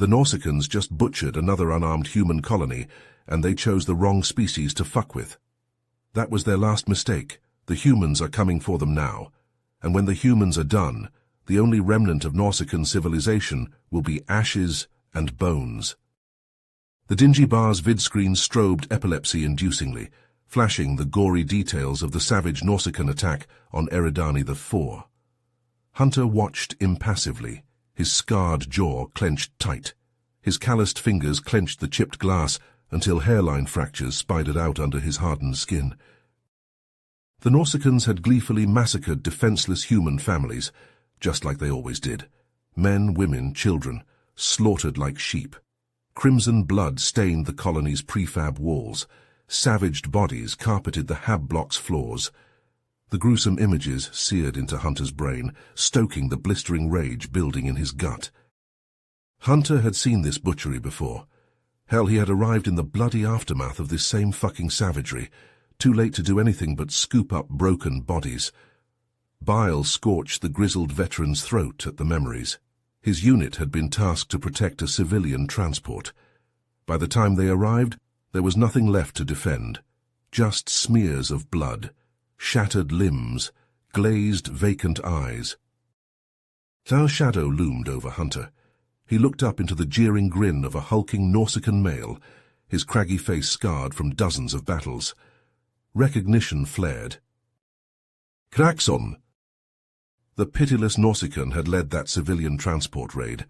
The Nausicans just butchered another unarmed human colony, and they chose the wrong species to fuck with. That was their last mistake. The humans are coming for them now. And when the humans are done, the only remnant of Nausicaan civilization will be ashes and bones. The dingy bar's vidscreen strobed epilepsy-inducingly, flashing the gory details of the savage Nausicaan attack on Eridani IV. Hunter watched impassively, his scarred jaw clenched tight. His calloused fingers clenched the chipped glass until hairline fractures spidered out under his hardened skin. The Nausicans had gleefully massacred defenseless human families, just like they always did. Men, women, children, slaughtered like sheep. Crimson blood stained the colony's prefab walls. Savaged bodies carpeted the hab block's floors. The gruesome images seared into Hunter's brain, stoking the blistering rage building in his gut. Hunter had seen this butchery before. Hell, he had arrived in the bloody aftermath of this same fucking savagery, too late to do anything but scoop up broken bodies. Bile scorched the grizzled veteran's throat at the memories. His unit had been tasked to protect a civilian transport. By the time they arrived, there was nothing left to defend. Just smears of blood, shattered limbs, glazed, vacant eyes. Thau's shadow loomed over Hunter. He looked up into the jeering grin of a hulking Nausicaan male, his craggy face scarred from dozens of battles. Recognition flared. Kraxon! The pitiless Nausicaan had led that civilian transport raid.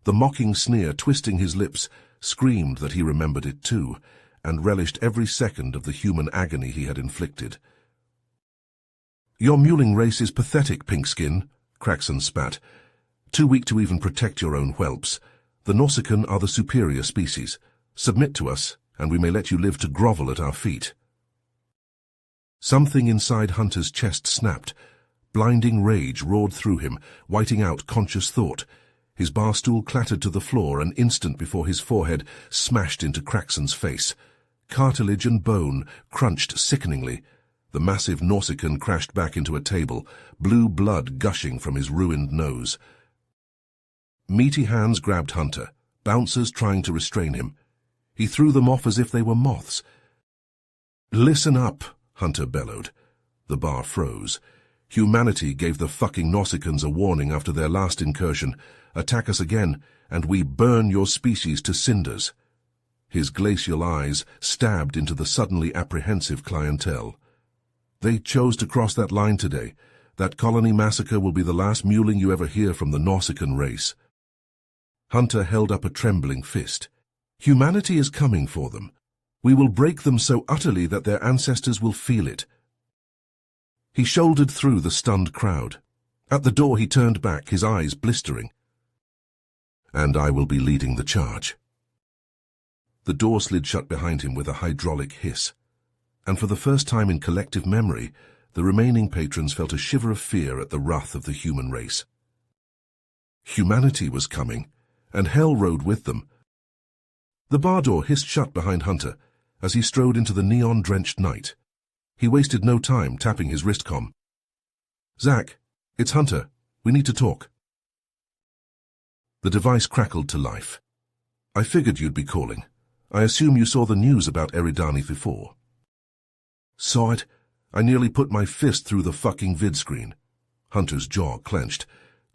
The mocking sneer twisting his lips screamed that he remembered it too, and relished every second of the human agony he had inflicted. Your muling race is pathetic, Pinkskin, Kraxon spat. Too weak to even protect your own whelps. The Nausicaan are the superior species. Submit to us, and we may let you live to grovel at our feet. Something inside Hunter's chest snapped. Blinding rage roared through him, whiting out conscious thought. His bar stool clattered to the floor an instant before his forehead smashed into Kraxon's face. Cartilage and bone crunched sickeningly. The massive Nausicaan crashed back into a table, blue blood gushing from his ruined nose. Meaty hands grabbed Hunter, bouncers trying to restrain him. He threw them off as if they were moths. Listen up, Hunter bellowed. The bar froze. Humanity gave the fucking Nausicans a warning after their last incursion. Attack us again, and we burn your species to cinders. His glacial eyes stabbed into the suddenly apprehensive clientele. They chose to cross that line today. That colony massacre will be the last muling you ever hear from the Nausicaan race. Hunter held up a trembling fist. Humanity is coming for them. We will break them so utterly that their ancestors will feel it. He shouldered through the stunned crowd. At the door he turned back, his eyes blistering. And I will be leading the charge. The door slid shut behind him with a hydraulic hiss. And for the first time in collective memory, the remaining patrons felt a shiver of fear at the wrath of the human race. Humanity was coming, and hell rode with them. The bar door hissed shut behind Hunter as he strode into the neon-drenched night. He wasted no time tapping his wristcom. Zach, it's Hunter. We need to talk. The device crackled to life. I figured you'd be calling. I assume you saw the news about Eridani IV. Saw it? I nearly put my fist through the fucking vidscreen. Hunter's jaw clenched.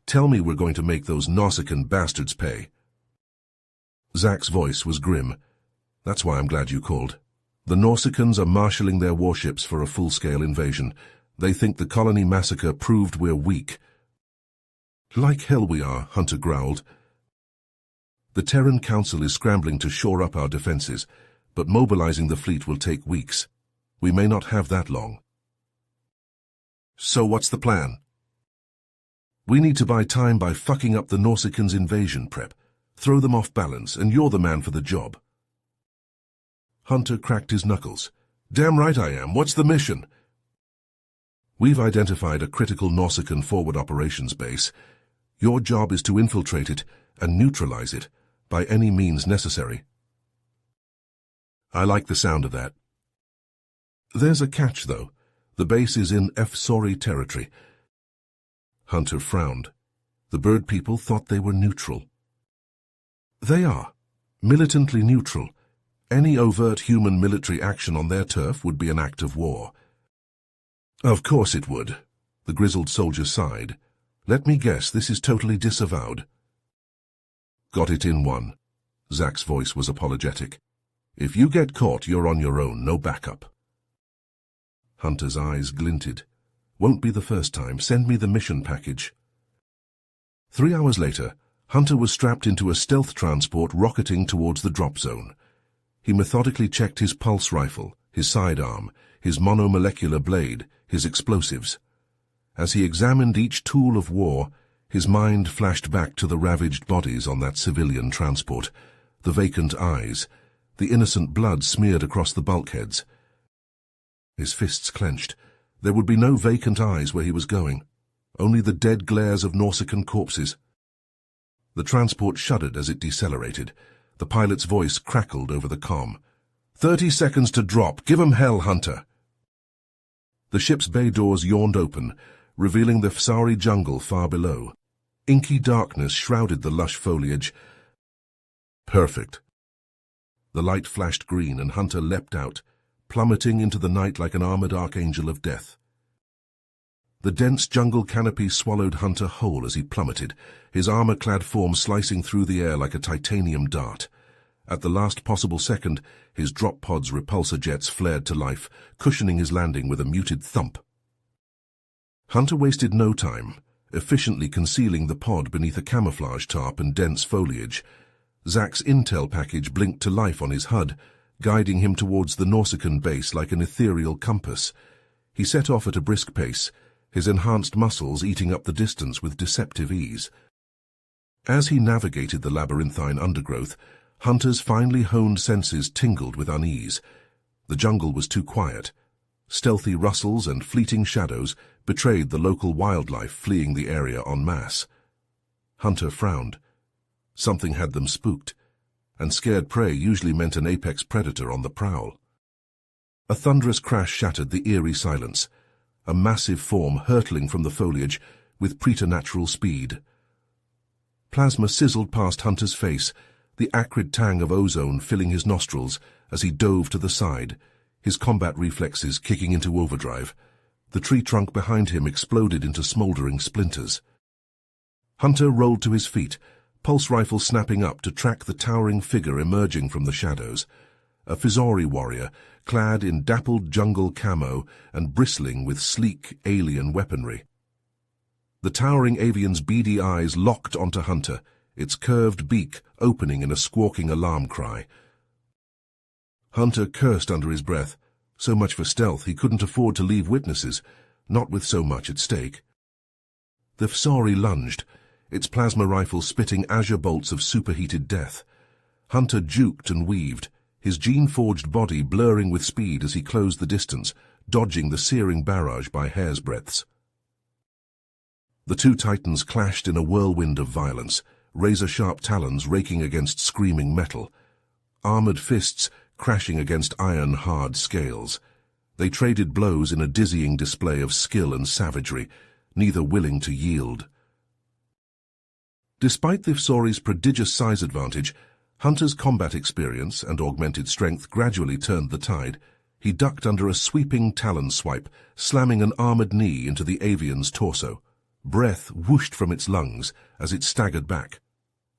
Tell me we're going to make those Nausicaan bastards pay. Zach's voice was grim. That's why I'm glad you called. The Nausicans are marshalling their warships for a full-scale invasion. They think the colony massacre proved we're weak. Like hell we are, Hunter growled. The Terran Council is scrambling to shore up our defenses, but mobilizing the fleet will take weeks. We may not have that long. So what's the plan? We need to buy time by fucking up the Nausicans' invasion prep. Throw them off balance, and you're the man for the job. Hunter cracked his knuckles. Damn right I am. What's the mission? We've identified a critical Nausicaan forward operations base. Your job is to infiltrate it and neutralize it by any means necessary. I like the sound of that. There's a catch, though. The base is in HFY territory. Hunter frowned. The bird people thought they were neutral. They are. Militantly neutral. Any overt human military action on their turf would be an act of war. Of course it would. The grizzled soldier sighed. Let me guess, this is totally disavowed. Got it in one. Zach's voice was apologetic. If you get caught, you're on your own, no backup. Hunter's eyes glinted. Won't be the first time. Send me the mission package. 3 hours later, Hunter was strapped into a stealth transport rocketing towards the drop zone. He methodically checked his pulse rifle, his sidearm, his monomolecular blade, his explosives. As he examined each tool of war, his mind flashed back to the ravaged bodies on that civilian transport, the vacant eyes, the innocent blood smeared across the bulkheads. His fists clenched. There would be no vacant eyes where he was going, only the dead glares of Nausicaan corpses. The transport shuddered as it decelerated. The pilot's voice crackled over the comm. 30 seconds to drop. Give 'em hell, Hunter. The ship's bay doors yawned open, revealing the Fsari jungle far below. Inky darkness shrouded the lush foliage. Perfect. The light flashed green and Hunter leapt out, plummeting into the night like an armored archangel of death. The dense jungle canopy swallowed Hunter whole as he plummeted, his armor-clad form slicing through the air like a titanium dart. At the last possible second, his drop pod's repulsor jets flared to life, cushioning his landing with a muted thump. Hunter wasted no time, efficiently concealing the pod beneath a camouflage tarp and dense foliage. Zach's intel package blinked to life on his HUD, guiding him towards the Nausicaan base like an ethereal compass. He set off at a brisk pace, his enhanced muscles eating up the distance with deceptive ease. As he navigated the labyrinthine undergrowth, Hunter's finely honed senses tingled with unease. The jungle was too quiet. Stealthy rustles and fleeting shadows betrayed the local wildlife fleeing the area en masse. Hunter frowned. Something had them spooked, and scared prey usually meant an apex predator on the prowl. A thunderous crash shattered the eerie silence, a massive form hurtling from the foliage with preternatural speed. Plasma sizzled past Hunter's face, the acrid tang of ozone filling his nostrils as he dove to the side, his combat reflexes kicking into overdrive. The tree trunk behind him exploded into smoldering splinters. Hunter rolled to his feet, pulse rifle snapping up to track the towering figure emerging from the shadows. A Fsari warrior, clad in dappled jungle camo and bristling with sleek alien weaponry. The towering avian's beady eyes locked onto Hunter, its curved beak opening in a squawking alarm cry. Hunter cursed under his breath. So much for stealth, he couldn't afford to leave witnesses, not with so much at stake. The Fsari lunged, its plasma rifle spitting azure bolts of superheated death. Hunter juked and weaved, his gene-forged body blurring with speed as he closed the distance, dodging the searing barrage by hair's breadths. The two titans clashed in a whirlwind of violence, razor-sharp talons raking against screaming metal, armored fists crashing against iron-hard scales. They traded blows in a dizzying display of skill and savagery, neither willing to yield. Despite the Fsari's prodigious size advantage, Hunter's combat experience and augmented strength gradually turned the tide. He ducked under a sweeping talon swipe, slamming an armored knee into the avian's torso. Breath whooshed from its lungs as it staggered back.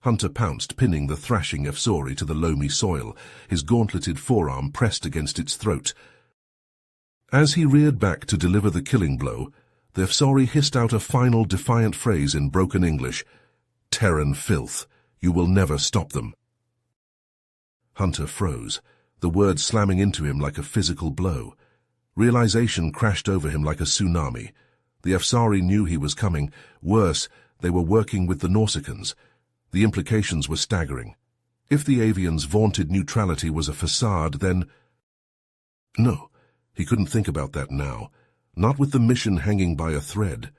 Hunter pounced, pinning the thrashing Fsari to the loamy soil, his gauntleted forearm pressed against its throat. As he reared back to deliver the killing blow, the Fsari hissed out a final defiant phrase in broken English. "Terran filth. You will never stop them." Hunter froze, the words slamming into him like a physical blow. Realization crashed over him like a tsunami. The Fsari knew he was coming. Worse, they were working with the Nausicans. The implications were staggering. If the avian's vaunted neutrality was a facade, then... No, he couldn't think about that now, not with the mission hanging by a thread.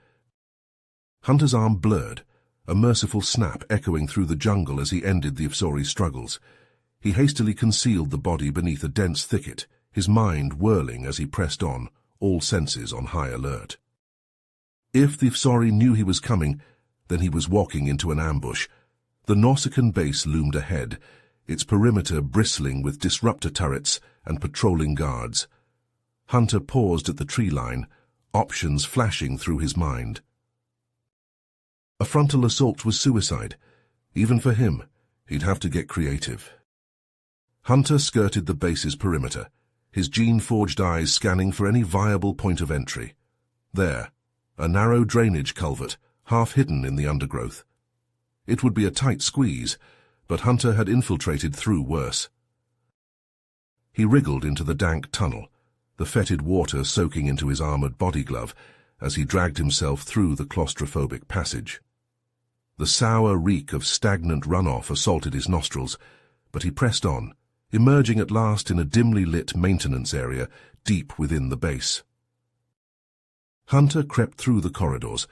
Hunter's arm blurred, a merciful snap echoing through the jungle as he ended the Fsari's struggles. He hastily concealed the body beneath a dense thicket, his mind whirling as he pressed on, all senses on high alert. If the Fsari knew he was coming, then he was walking into an ambush. The Nausicaan base loomed ahead, its perimeter bristling with disruptor turrets and patrolling guards. Hunter paused at the tree line, options flashing through his mind. A frontal assault was suicide. Even for him, he'd have to get creative. Hunter skirted the base's perimeter, his gene-forged eyes scanning for any viable point of entry. There, a narrow drainage culvert, half hidden in the undergrowth. It would be a tight squeeze, but Hunter had infiltrated through worse. He wriggled into the dank tunnel, the fetid water soaking into his armored body glove as he dragged himself through the claustrophobic passage. The sour reek of stagnant runoff assaulted his nostrils, but he pressed on, emerging at last in a dimly lit maintenance area deep within the base. Hunter crept through the corridors,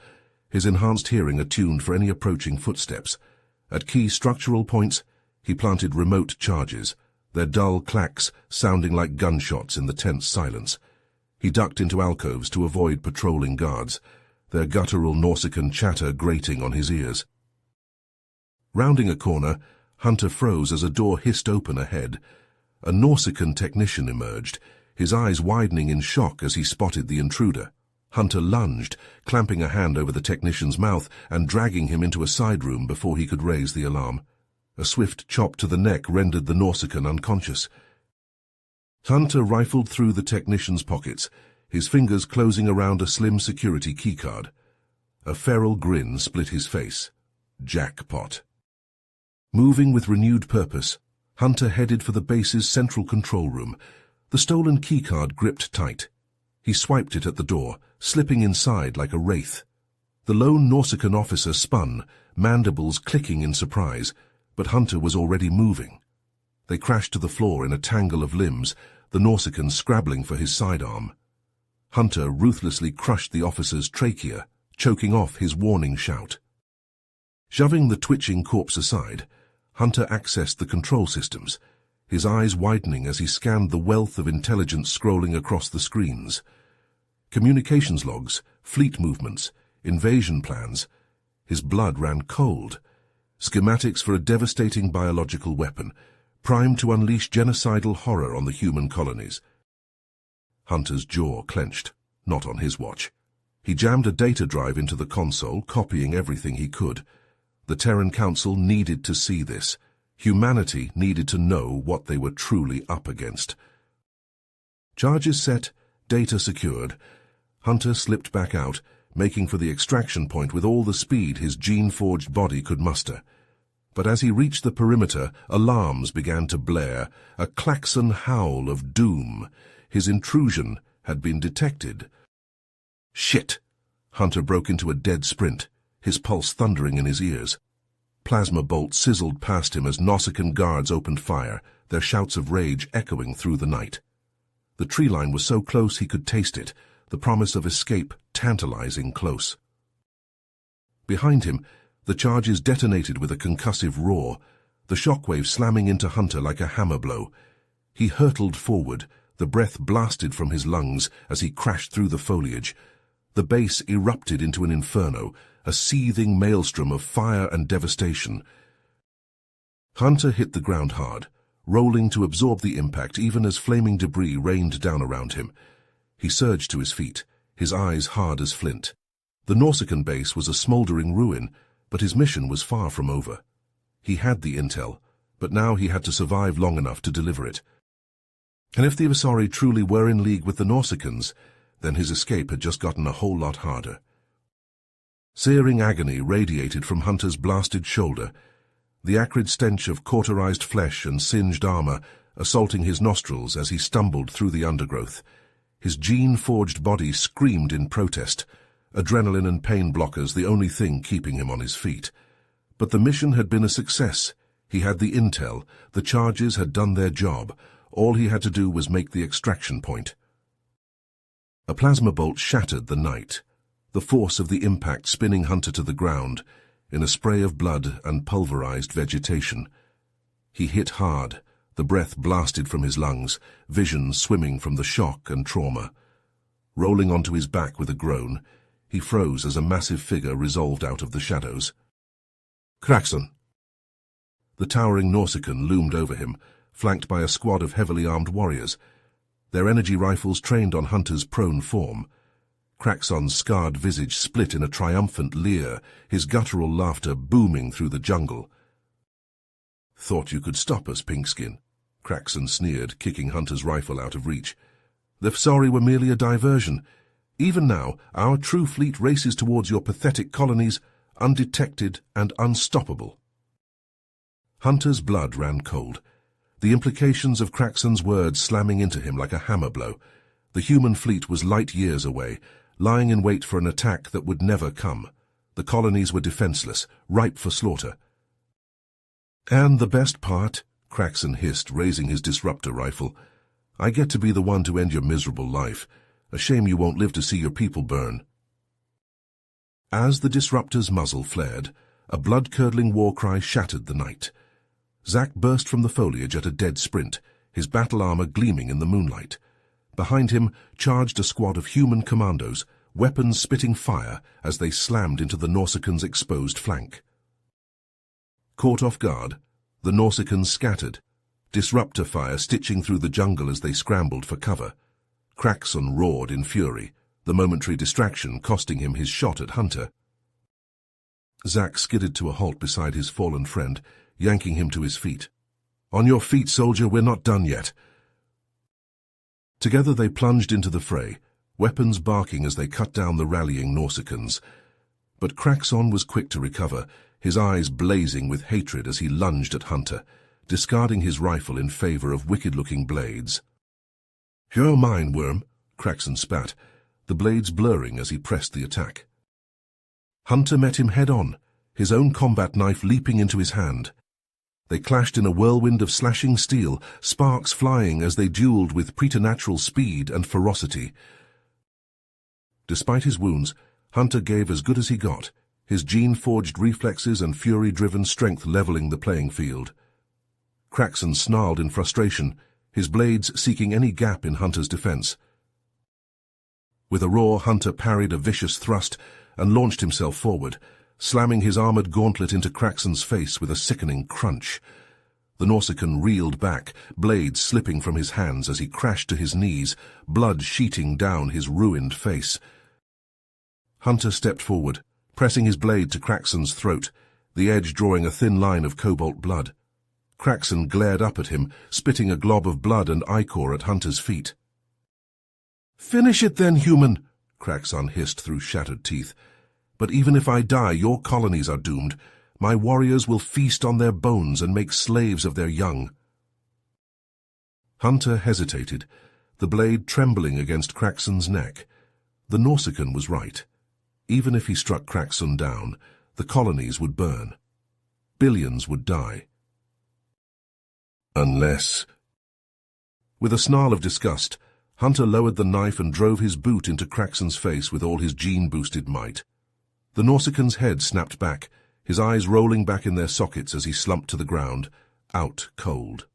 his enhanced hearing attuned for any approaching footsteps. At key structural points, he planted remote charges, their dull clacks sounding like gunshots in the tense silence. He ducked into alcoves to avoid patrolling guards, their guttural Nausicaan chatter grating on his ears. Rounding a corner, Hunter froze as a door hissed open ahead. A Nausicaan technician emerged, his eyes widening in shock as he spotted the intruder. Hunter lunged, clamping a hand over the technician's mouth and dragging him into a side room before he could raise the alarm. A swift chop to the neck rendered the Nausicaan unconscious. Hunter rifled through the technician's pockets, his fingers closing around a slim security keycard. A feral grin split his face. Jackpot. Moving with renewed purpose, Hunter headed for the base's central control room, the stolen keycard gripped tight. He swiped it at the door, slipping inside like a wraith. The lone Nausicaan officer spun, mandibles clicking in surprise, but Hunter was already moving. They crashed to the floor in a tangle of limbs, the Nausicaan scrabbling for his sidearm. Hunter ruthlessly crushed the officer's trachea, choking off his warning shout. Shoving the twitching corpse aside, Hunter accessed the control systems, his eyes widening as he scanned the wealth of intelligence scrolling across the screens. Communications logs, fleet movements, invasion plans. His blood ran cold. Schematics for a devastating biological weapon, primed to unleash genocidal horror on the human colonies. Hunter's jaw clenched, not on his watch. He jammed a data drive into the console, copying everything he could. The Terran Council needed to see this. Humanity needed to know what they were truly up against. Charges set, data secured. Hunter slipped back out, making for the extraction point with all the speed his gene-forged body could muster. But as he reached the perimeter, alarms began to blare, a klaxon howl of doom. His intrusion had been detected. Shit! Hunter broke into a dead sprint, his pulse thundering in his ears. Plasma bolts sizzled past him as Nausicaan guards opened fire, their shouts of rage echoing through the night. The tree line was so close he could taste it, the promise of escape tantalizing close. Behind him, the charges detonated with a concussive roar, the shockwave slamming into Hunter like a hammer blow. He hurtled forward, the breath blasted from his lungs as he crashed through the foliage. The base erupted into an inferno, a seething maelstrom of fire and devastation. Hunter hit the ground hard, rolling to absorb the impact even as flaming debris rained down around him. He surged to his feet, his eyes hard as flint. The Nausicaan base was a smoldering ruin, but his mission was far from over. He had the intel, but now he had to survive long enough to deliver it. And if the Asari truly were in league with the Nausicaans, then his escape had just gotten a whole lot harder. Searing agony radiated from Hunter's blasted shoulder, the acrid stench of cauterized flesh and singed armor assaulting his nostrils as he stumbled through the undergrowth. His gene-forged body screamed in protest, adrenaline and pain blockers the only thing keeping him on his feet. But the mission had been a success. He had the intel, the charges had done their job. All he had to do was make the extraction point. A plasma bolt shattered the night, the force of the impact spinning Hunter to the ground, in a spray of blood and pulverized vegetation. He hit hard, the breath blasted from his lungs, vision swimming from the shock and trauma. Rolling onto his back with a groan, he froze as a massive figure resolved out of the shadows. "Kraxon!" The towering Nausicaan loomed over him, flanked by a squad of heavily armed warriors, their energy rifles trained on Hunter's prone form. Kraxon's scarred visage split in a triumphant leer, his guttural laughter booming through the jungle. "Thought you could stop us, Pinkskin," Kraxon sneered, kicking Hunter's rifle out of reach. "The Fsari were merely a diversion. Even now, our true fleet races towards your pathetic colonies, undetected and unstoppable." Hunter's blood ran cold. The implications of Kraxon's words slamming into him like a hammer blow. The human fleet was light years away, lying in wait for an attack that would never come. The colonies were defenseless, ripe for slaughter. "And the best part," Kraxon hissed, raising his disruptor rifle, "I get to be the one to end your miserable life. A shame you won't live to see your people burn." As the disruptor's muzzle flared, a blood-curdling war cry shattered the night. Zack burst from the foliage at a dead sprint, his battle armor gleaming in the moonlight. Behind him charged a squad of human commandos, weapons spitting fire as they slammed into the Nausicaan's exposed flank. Caught off guard, the Nausicaans scattered, disruptor fire stitching through the jungle as they scrambled for cover. Kraxon roared in fury, the momentary distraction costing him his shot at Hunter. Zack skidded to a halt beside his fallen friend, yanking him to his feet. "On your feet, soldier, we're not done yet." Together they plunged into the fray, weapons barking as they cut down the rallying Nausicaans. But Kraxon was quick to recover, his eyes blazing with hatred as he lunged at Hunter, discarding his rifle in favor of wicked-looking blades. "You're mine, worm," Kraxon spat, the blades blurring as he pressed the attack. Hunter met him head-on, his own combat knife leaping into his hand. They clashed in a whirlwind of slashing steel, sparks flying as they dueled with preternatural speed and ferocity. Despite his wounds, Hunter gave as good as he got, his gene-forged reflexes and fury-driven strength leveling the playing field. Kraxon snarled in frustration, his blades seeking any gap in Hunter's defense. With a roar, Hunter parried a vicious thrust and launched himself forward, slamming his armored gauntlet into Kraxon's face with a sickening crunch. The Nausicaan reeled back, blades slipping from his hands as he crashed to his knees, blood sheeting down his ruined face. Hunter stepped forward, pressing his blade to Kraxon's throat, the edge drawing a thin line of cobalt blood. Kraxon glared up at him, spitting a glob of blood and ichor at Hunter's feet. "Finish it then, human," Kraxon hissed through shattered teeth. "But even if I die, your colonies are doomed. My warriors will feast on their bones and make slaves of their young." Hunter hesitated, the blade trembling against Kraxon's neck. The Nausicaan was right. Even if he struck Kraxon down, the colonies would burn. Billions would die. Unless... With a snarl of disgust, Hunter lowered the knife and drove his boot into Kraxon's face with all his gene-boosted might. The Nausicaan's head snapped back, his eyes rolling back in their sockets as he slumped to the ground, out cold.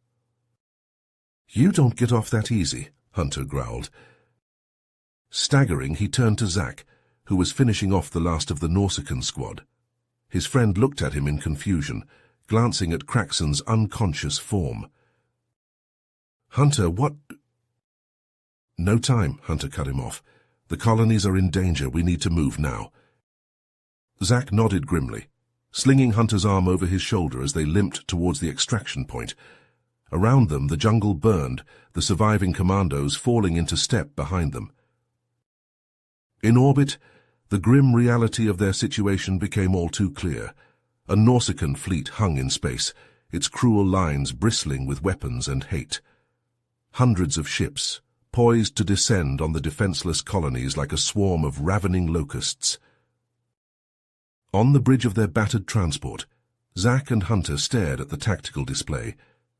"You don't get off that easy," Hunter growled. Staggering, he turned to Zack, who was finishing off the last of the Nausicaan squad. His friend looked at him in confusion, glancing at Kraxon's unconscious form. "Hunter, what—" "No time," Hunter cut him off. "The colonies are in danger. We need to move now." Zack nodded grimly, slinging Hunter's arm over his shoulder as they limped towards the extraction point. Around them, the jungle burned, the surviving commandos falling into step behind them. In orbit, the grim reality of their situation became all too clear. A Nausicaan fleet hung in space, its cruel lines bristling with weapons and hate. Hundreds of ships, poised to descend on the defenseless colonies like a swarm of ravening locusts. On the bridge of their battered transport, Zack and Hunter stared at the tactical display,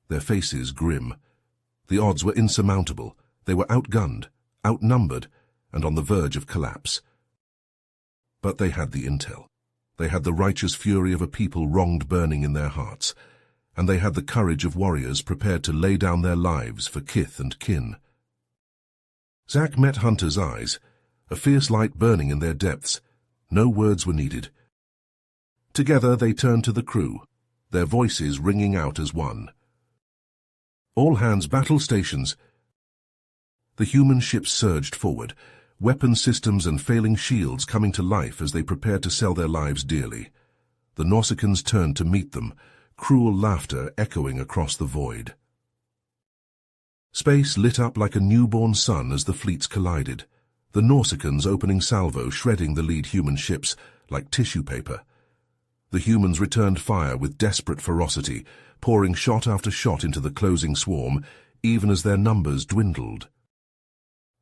their faces grim. The odds were insurmountable. They were outgunned, outnumbered, and on the verge of collapse. But they had the intel. They had the righteous fury of a people wronged burning in their hearts, and they had the courage of warriors prepared to lay down their lives for kith and kin. Zack met Hunter's eyes, a fierce light burning in their depths. No words were needed. Together they turned to the crew, their voices ringing out as one. All hands battle stations. The human ships surged forward, weapon systems and failing shields coming to life as they prepared to sell their lives dearly. The Nausicaans turned to meet them, cruel laughter echoing across the void. Space lit up like a newborn sun as the fleets collided, the Nausicaans opening salvo, shredding the lead human ships like tissue paper. The humans returned fire with desperate ferocity, pouring shot after shot into the closing swarm, even as their numbers dwindled.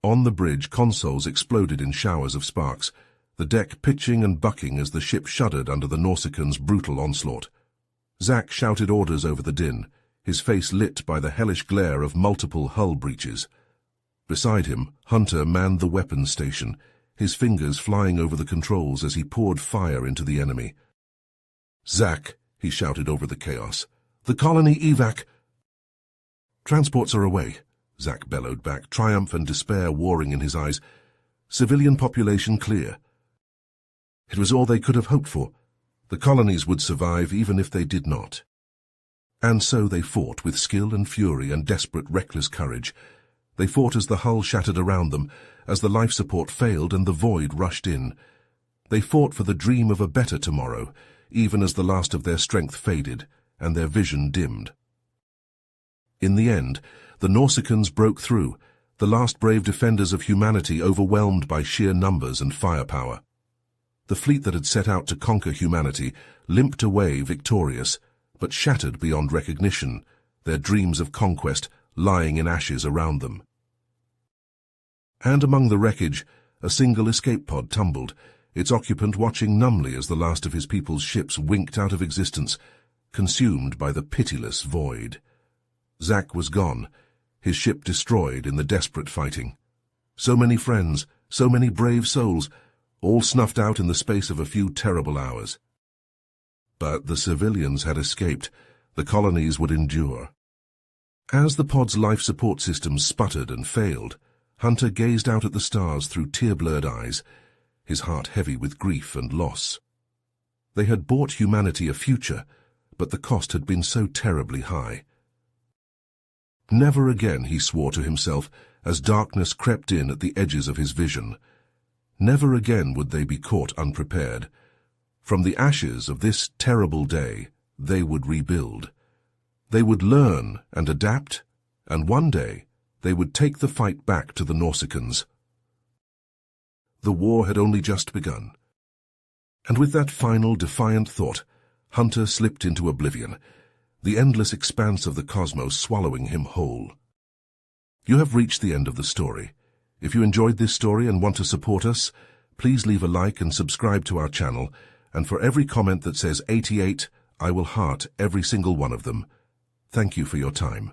On the bridge, consoles exploded in showers of sparks, the deck pitching and bucking as the ship shuddered under the Nausicaans' brutal onslaught. Zack shouted orders over the din, his face lit by the hellish glare of multiple hull breaches. Beside him, Hunter manned the weapons station, his fingers flying over the controls as he poured fire into the enemy. "Zack," he shouted over the chaos. "The colony evac." "Transports are away," Zack bellowed back, triumph and despair warring in his eyes. "Civilian population clear." It was all they could have hoped for. The colonies would survive even if they did not. And so they fought with skill and fury and desperate, reckless courage. They fought as the hull shattered around them, as the life support failed and the void rushed in. They fought for the dream of a better tomorrow, even as the last of their strength faded and their vision dimmed. In the end, the Nausicaans broke through, the last brave defenders of humanity overwhelmed by sheer numbers and firepower. The fleet that had set out to conquer humanity limped away victorious, but shattered beyond recognition, their dreams of conquest lying in ashes around them. And among the wreckage, a single escape pod tumbled, its occupant watching numbly as the last of his people's ships winked out of existence, consumed by the pitiless void. Zack was gone, his ship destroyed in the desperate fighting. So many friends, so many brave souls, all snuffed out in the space of a few terrible hours. But the civilians had escaped. The colonies would endure. As the pod's life support systems sputtered and failed, Hunter gazed out at the stars through tear-blurred eyes, his heart heavy with grief and loss. They had bought humanity a future, but the cost had been so terribly high. Never again, he swore to himself, as darkness crept in at the edges of his vision. Never again would they be caught unprepared. From the ashes of this terrible day, they would rebuild. They would learn and adapt, and one day they would take the fight back to the Nausicaans. The war had only just begun. And with that final defiant thought, Hunter slipped into oblivion, the endless expanse of the cosmos swallowing him whole. You have reached the end of the story. If you enjoyed this story and want to support us, please leave a like and subscribe to our channel, and for every comment that says 88, I will heart every single one of them. Thank you for your time.